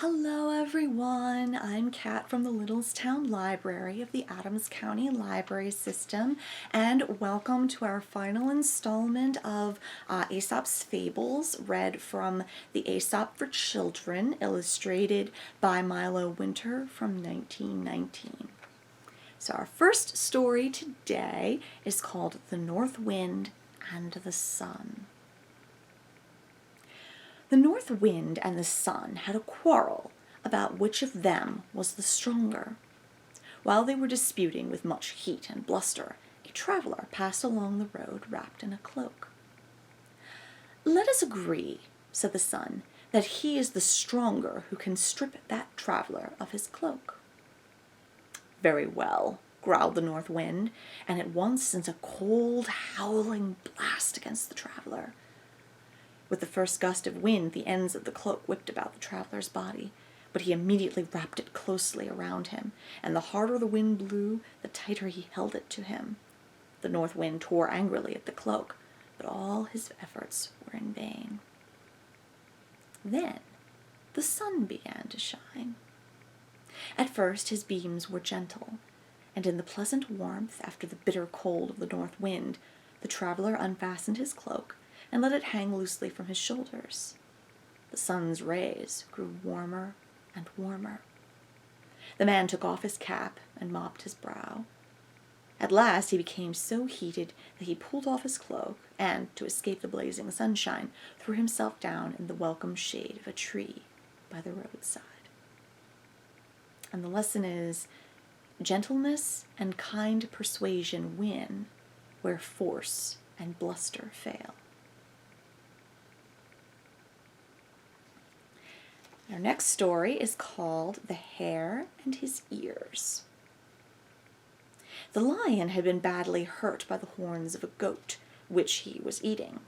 Hello everyone, I'm Kat from the Littlestown Library of the Adams County Library System, and welcome to our final installment of Aesop's Fables, read from the Aesop for Children, illustrated by Milo Winter from 1919. So our first story today is called The North Wind and the Sun. The North Wind and the Sun had a quarrel about which of them was the stronger. While they were disputing with much heat and bluster, a traveler passed along the road wrapped in a cloak. "Let us agree," said the Sun, "that he is the stronger who can strip that traveler of his cloak." "Very well," growled the North Wind, and at once sent a cold, howling blast against the traveler. With the first gust of wind, the ends of the cloak whipped about the traveler's body, but he immediately wrapped it closely around him, and the harder the wind blew, the tighter he held it to him. The North Wind tore angrily at the cloak, but all his efforts were in vain. Then the sun began to shine. At first his beams were gentle, and in the pleasant warmth after the bitter cold of the North Wind, the traveler unfastened his cloak and let it hang loosely from his shoulders. The sun's rays grew warmer and warmer. The man took off his cap and mopped his brow. At last he became so heated that he pulled off his cloak and, to escape the blazing sunshine, threw himself down in the welcome shade of a tree by the roadside. And the lesson is, gentleness and kind persuasion win where force and bluster fail. Our next story is called The Hare and His Ears. The lion had been badly hurt by the horns of a goat, which he was eating.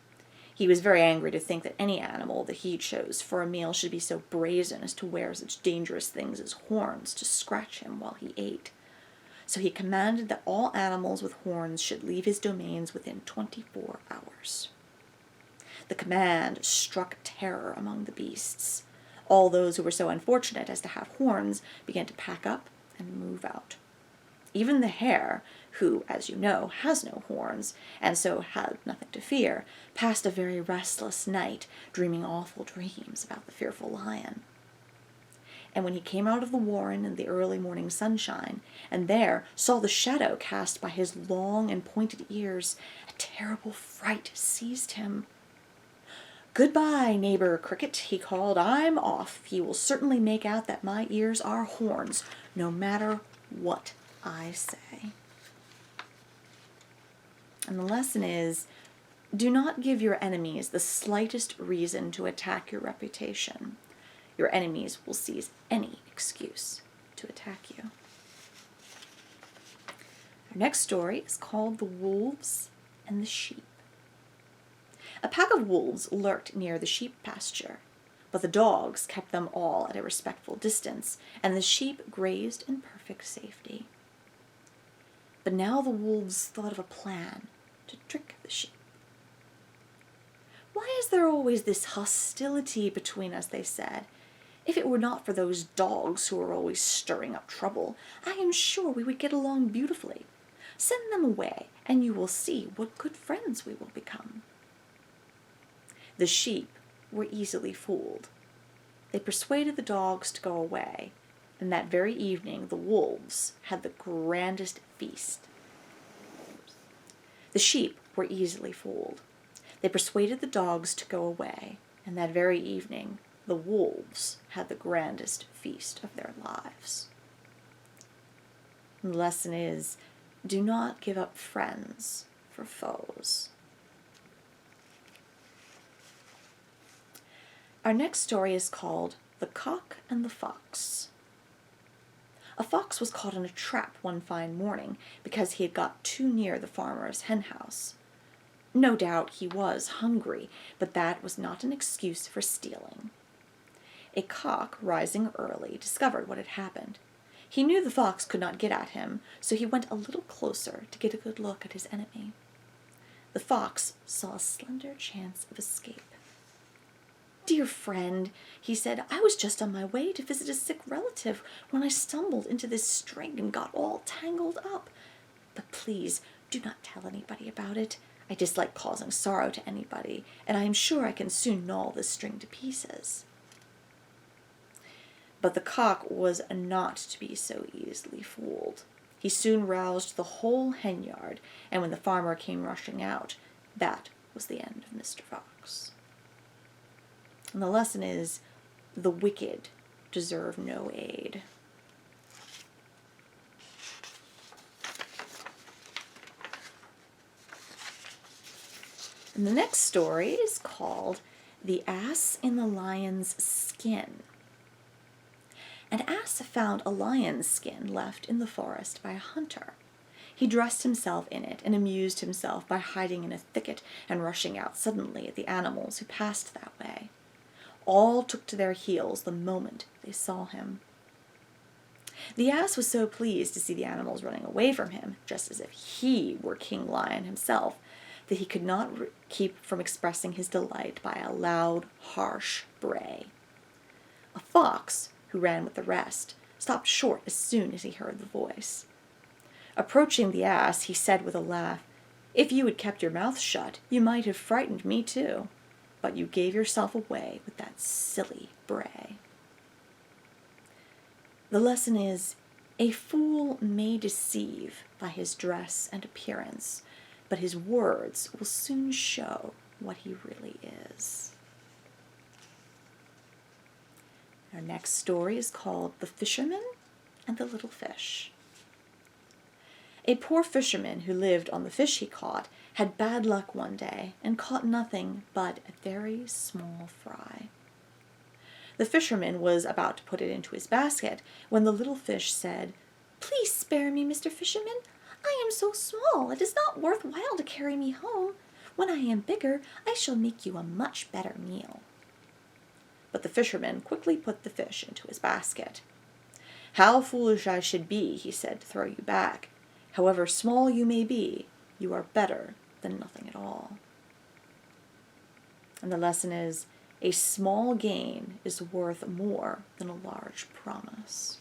He was very angry to think that any animal that he chose for a meal should be so brazen as to wear such dangerous things as horns to scratch him while he ate. So he commanded that all animals with horns should leave his domains within 24 hours. The command struck terror among the beasts. All those who were so unfortunate as to have horns began to pack up and move out. Even the hare, who, as you know, has no horns, and so had nothing to fear, passed a very restless night, dreaming awful dreams about the fearful lion. And when he came out of the warren in the early morning sunshine, and there saw the shadow cast by his long and pointed ears, a terrible fright seized him. "Goodbye, neighbor Cricket," he called. "I'm off. He will certainly make out that my ears are horns, no matter what I say." And the lesson is, do not give your enemies the slightest reason to attack your reputation. Your enemies will seize any excuse to attack you. Our next story is called The Wolves and the Sheep. A pack of wolves lurked near the sheep pasture, but the dogs kept them all at a respectful distance, and the sheep grazed in perfect safety. But now the wolves thought of a plan to trick the sheep. "Why is there always this hostility between us?" they said. "If it were not for those dogs who are always stirring up trouble, I am sure we would get along beautifully. Send them away, and you will see what good friends we will become." The sheep were easily fooled. They persuaded the dogs to go away, and that very evening the wolves had the grandest feast. The sheep were easily fooled. They persuaded the dogs to go away, and that very evening the wolves had the grandest feast of their lives. And the lesson is, do not give up friends for foes. Our next story is called The Cock and the Fox. A fox was caught in a trap one fine morning because he had got too near the farmer's henhouse. No doubt he was hungry, but that was not an excuse for stealing. A cock, rising early, discovered what had happened. He knew the fox could not get at him, so he went a little closer to get a good look at his enemy. The fox saw a slender chance of escape. "Dear friend," he said, "I was just on my way to visit a sick relative when I stumbled into this string and got all tangled up. But please do not tell anybody about it. I dislike causing sorrow to anybody, and I am sure I can soon gnaw this string to pieces." But the cock was not to be so easily fooled. He soon roused the whole hen-yard, and when the farmer came rushing out, that was the end of Mr. Fox. And the lesson is, the wicked deserve no aid. And the next story is called The Ass in the Lion's Skin. An ass found a lion's skin left in the forest by a hunter. He dressed himself in it and amused himself by hiding in a thicket and rushing out suddenly at the animals who passed that way. All took to their heels the moment they saw him. The ass was so pleased to see the animals running away from him, just as if he were King Lion himself, that he could not keep from expressing his delight by a loud, harsh bray. A fox, who ran with the rest, stopped short as soon as he heard the voice. Approaching the ass, he said with a laugh, "If you had kept your mouth shut, you might have frightened me too, but you gave yourself away with that silly bray." The lesson is, a fool may deceive by his dress and appearance, but his words will soon show what he really is. Our next story is called The Fisherman and the Little Fish. A poor fisherman who lived on the fish he caught had bad luck one day and caught nothing but a very small fry. The fisherman was about to put it into his basket when the little fish said, "Please spare me, Mr. Fisherman. I am so small it is not worth while to carry me home. When I am bigger, I shall make you a much better meal." But the fisherman quickly put the fish into his basket. "How foolish I should be," he said, "to throw you back. However small you may be, you are better than nothing at all." And the lesson is, a small gain is worth more than a large promise.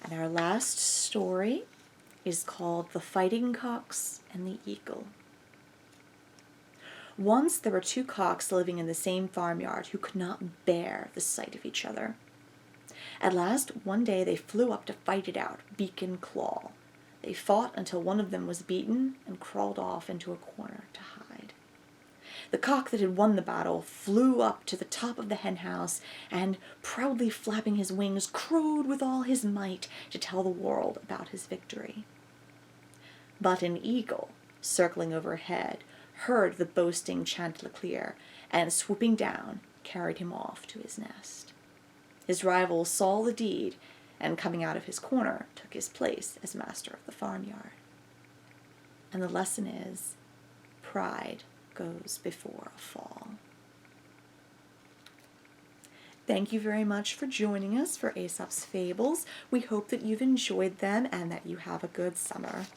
And our last story is called The Fighting Cocks and the Eagle. Once there were two cocks living in the same farmyard who could not bear the sight of each other. At last, one day they flew up to fight it out, beak and claw. They fought until one of them was beaten and crawled off into a corner to hide. The cock that had won the battle flew up to the top of the henhouse and, proudly flapping his wings, crowed with all his might to tell the world about his victory. But an eagle, circling overhead, heard the boasting chanticleer, and swooping down, carried him off to his nest. His rival saw the deed, and coming out of his corner, took his place as master of the farmyard. And the lesson is, pride goes before a fall. Thank you very much for joining us for Aesop's Fables. We hope that you've enjoyed them and that you have a good summer.